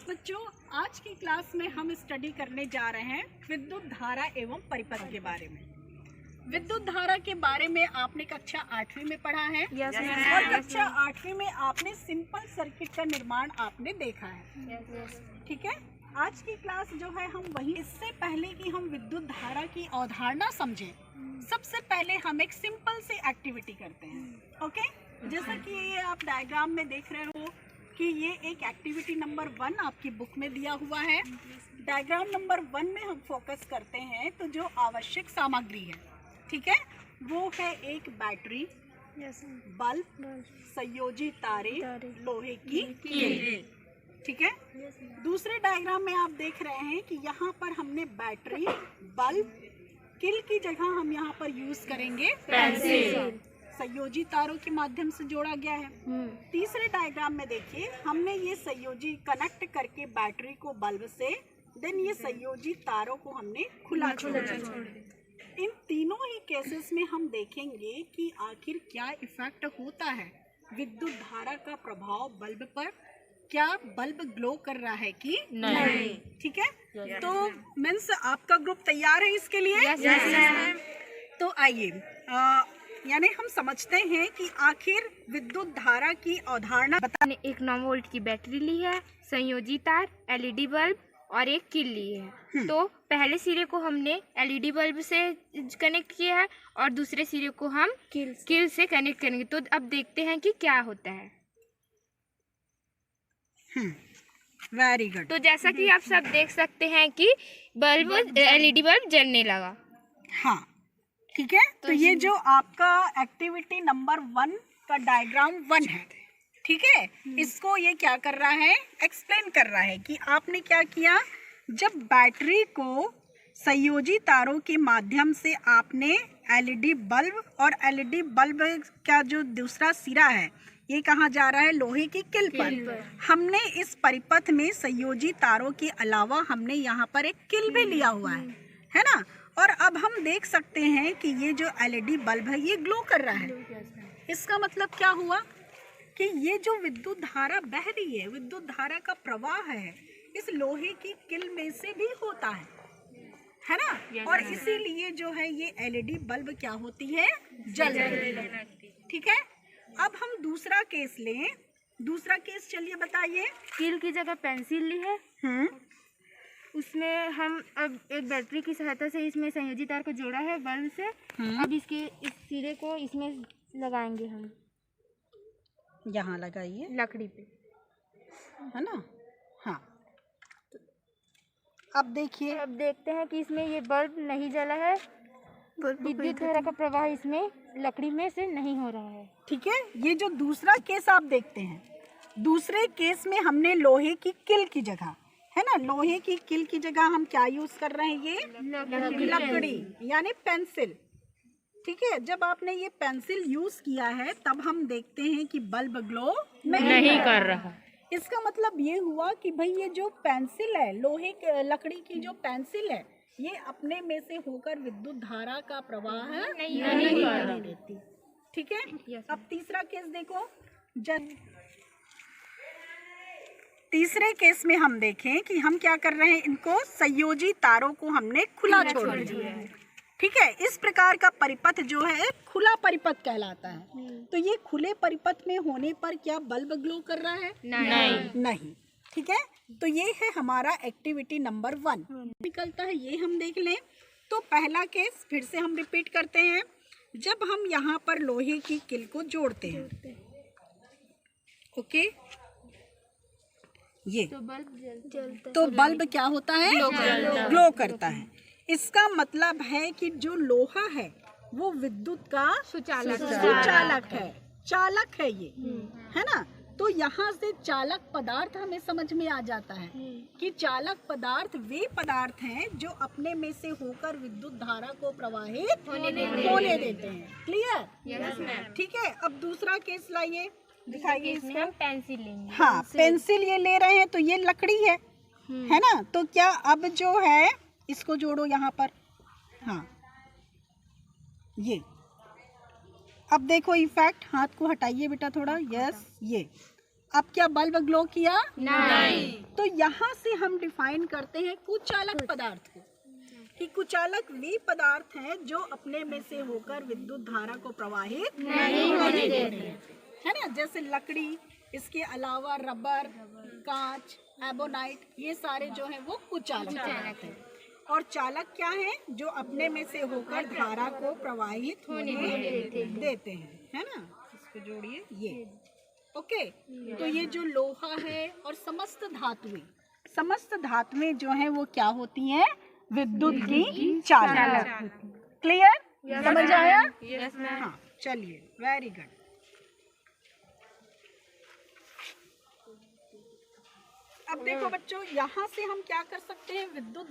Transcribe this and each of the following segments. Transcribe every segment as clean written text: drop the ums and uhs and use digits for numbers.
बच्चों, आज की क्लास में हम स्टडी करने जा रहे हैं विद्युत धारा एवं परिपथ के बारे में। विद्युत धारा के बारे में आपने कक्षा 8वीं में पढ़ा है। और कक्षा 8वीं में आपने सिंपल सर्किट का निर्माण आपने देखा है। ठीक है, आज की क्लास जो है हम वही, इससे पहले कि हम विद्युत धारा की अवधारणा समझें, सबसे पहले हम एक सिंपल सी एक्टिविटी करते हैं। ओके, जैसा कि ये आप डायग्राम में देख रहे हो कि ये एक एक्टिविटी नंबर 1 आपकी बुक में दिया हुआ है। डायग्राम नंबर 1 में हम फोकस करते हैं तो जो आवश्यक सामग्री है, ठीक है, वो है एक बैटरी, बल्ब, संयोजी तारे, लोहे की कील। ठीक है, दूसरे डायग्राम में आप देख रहे हैं कि यहाँ पर हमने बैटरी, बल्ब, कील की जगह हम यहाँ पर यूज करेंगे पेंसिल। संयोजी तारों के माध्यम से जोड़ा गया है। तीसरे डायग्राम में देखिए, हमने ये संयोजी कनेक्ट करके बैटरी को बल्ब से, देन ये संयोजी तारों को हमने खुला छोड़ा। इन तीनों ही केसेस में हम देखेंगे कि आखिर क्या इफेक्ट होता है विद्युत धारा का प्रभाव बल्ब पर, क्या बल्ब ग्लो कर रहा है कि नहीं। ठीक है, तो मीन्स आपका ग्रुप तैयार है इसके लिए? तो आइए, यानी हम समझते हैं कि आखिर विद्युत धारा की अवधारणा बताने। एक 9 वोल्ट की बैटरी ली है, संयोजी तार, एलईडी बल्ब और एक कील ली है। तो पहले सिरे को हमने एलईडी बल्ब से कनेक्ट किया है और दूसरे सिरे को हम कील से कनेक्ट करेंगे। तो अब देखते हैं कि क्या होता है। Very good. तो जैसा कि आप सब देख सकते हैं कि बल्ब, एलईडी बल्ब जलने लगा। हाँ, ठीक है, तो ये जो आपका एक्टिविटी नंबर 1 का डायग्राम 1 है, ठीक है, इसको ये क्या कर रहा है, एक्सप्लेन कर रहा है कि आपने क्या किया। जब बैटरी को संयोजी तारों के माध्यम से आपने एलईडी बल्ब, और एलईडी बल्ब का जो दूसरा सिरा है ये कहाँ जा रहा है, लोहे की कील पर। हमने इस परिपथ में संयोजी तारों के अलावा हमने यहाँ पर एक कील भी लिया हुआ है ना। और अब हम देख सकते हैं कि ये जो एलईडी बल्ब है ये ग्लो कर रहा है। इसका मतलब क्या हुआ कि ये जो विद्युत धारा बह रही है, विद्युत धारा का प्रवाह है, इस लोहे की कील में से भी होता है ना। और इसीलिए जो है ये एलईडी बल्ब क्या होती है, जल रही है। ठीक है, अब हम दूसरा केस लें। दूसरा केस चलिए बताइए। कील की जगह पेंसिल ली है। उसमें हम अब एक बैटरी की सहायता से इसमें संयोजी तार को जोड़ा है बल्ब से। अब इस सिरे को इसमें लगाएंगे हम। यहाँ लगाइए, लकड़ी पे, है ना। हाँ, अब देखिए, अब देखते हैं कि इसमें ये बल्ब नहीं जला है। विद्युत धारा का प्रवाह इसमें लकड़ी में से नहीं हो रहा है। ठीक है, ये जो दूसरा केस आप देखते हैं, दूसरे केस में हमने लोहे की कील की जगह, है ना, लोहे की कील की जगह हम क्या यूज कर रहे हैं, ये लकड़ी यानी पेंसिल। ठीक है, जब आपने ये पेंसिल यूज किया है तब हम देखते हैं कि बल्ब ग्लो नहीं कर रहा। इसका मतलब ये हुआ कि भाई ये जो पेंसिल है, लोहे लकड़ी की जो पेंसिल है, ये अपने में से होकर विद्युत धारा का प्रवाह नहीं करने देती। ठीक है, अब तीसरा केस देखो। तीसरे केस में हम देखें कि हम क्या कर रहे हैं, इनको संयोजी तारों को हमने खुला छोड़ दिया है। ठीक है, इस प्रकार का परिपथ जो है खुला परिपथ कहलाता है। तो ये खुले परिपथ में होने पर क्या बल्ब ग्लो कर रहा है? नहीं। ठीक है, तो ये है हमारा एक्टिविटी नंबर 1 निकलता है, ये हम देख लें। तो पहला केस फिर से हम रिपीट करते हैं। जब हम यहाँ पर लोहे की कील को जोड़ते हैं, ओके, ये तो बल्ब क्या होता है, ग्लो करता है। इसका मतलब है कि जो लोहा है वो विद्युत का सुचालक है, चालक है ये, है ना। तो यहाँ से चालक पदार्थ हमें समझ में आ जाता है कि चालक पदार्थ वे पदार्थ हैं जो अपने में से होकर विद्युत धारा को प्रवाहित होने देते हैं। क्लियर? ठीक है, अब दूसरा केस लाइए, दिखाइए। इसमें हम पेंसिल लेंगे। हाँ, पेंसिल ये ले रहे हैं, तो ये लकड़ी है ना। तो क्या अब जो है इसको जोड़ो यहाँ पर। हाँ, ये अब देखो इफेक्ट, हाथ को हटाइए बेटा थोड़ा, यस, ये अब क्या बल्ब ग्लो किया? नहीं। तो यहाँ से हम डिफाइन करते हैं कुचालक पदार्थ को, कि कुचालक वे पदार्थ हैं जो अपने में से होकर विद्युत धारा को प्रवाहित नहीं होने देते हैं, है ना। जैसे लकड़ी, इसके अलावा रबर, कांच, एबोनाइट, ये सारे जो हैं वो कुचालक हैं। और चालक क्या है? जो अपने में से होकर धारा को प्रवाहित होने देते हैं, है ना। इसको जोड़िए ये, ओके। तो ये जो लोहा है और समस्त धातुएं जो हैं वो क्या होती हैं? विद्युत की चालक। क्लियर? समझ आया? हाँ, चलिए, वेरी गुड। अब देखो बच्चों, यहाँ से हम क्या कर सकते हैं? विद्युत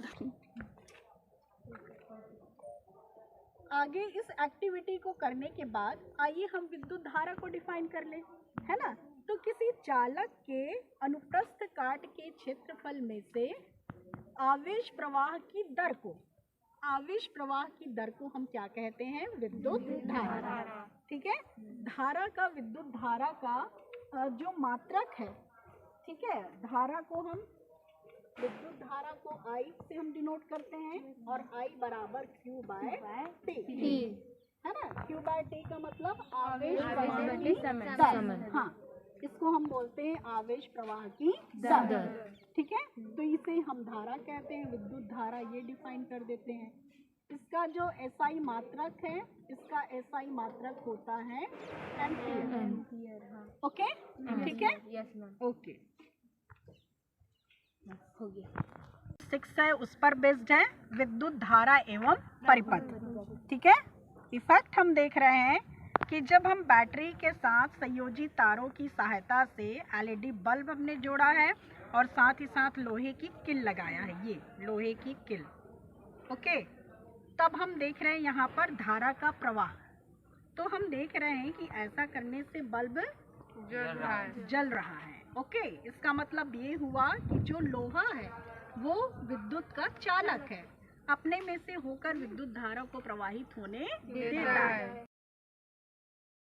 आगे इस एक्टिविटी को करने के बाद आइए हम विद्युत धारा को डिफाइन कर लें, है ना। तो किसी चालक के अनुप्रस्थ काट के क्षेत्रफल में से आवेश प्रवाह की दर को हम क्या कहते हैं? विद्युत धारा। ठीक है। धारा का, विद्युत धारा का जो मात्रक है, ठीक है, धारा को हम, विद्युत धारा को I से हम डिनोट करते हैं, और I बराबर Q बाय T, है ना। Q बाय T का मतलब आवेश प्रवाह की दर। हाँ, इसको हम बोलते हैं आवेश प्रवाह की दर। ठीक है। तो इसे हम धारा कहते हैं, विद्युत धारा ये डिफाइन कर देते हैं। इसका जो SI मात्रक है, इसका SI मात्रक होता है एम्पियर। ओके, ठीक है। यस मैम, ओके, हो गया। 6 है, उस पर बेस्ड है विद्युत धारा एवं परिपथ। ठीक है। इफेक्ट हम देख रहे हैं कि जब हम बैटरी के साथ संयोजी तारों की सहायता से LED बल्ब हमने जोड़ा है और साथ ही साथ लोहे की किल लगाया है, ये लोहे की किल, ओके। तब हम देख रहे हैं यहाँ पर धारा का प्रवाह। तो हम देख रहे हैं कि ऐसा करने से बल्ब जल रहा है, ओके। इसका मतलब ये हुआ कि जो लोहा है वो विद्युत का चालक है, अपने में से होकर विद्युत धारा को प्रवाहित होने देता है।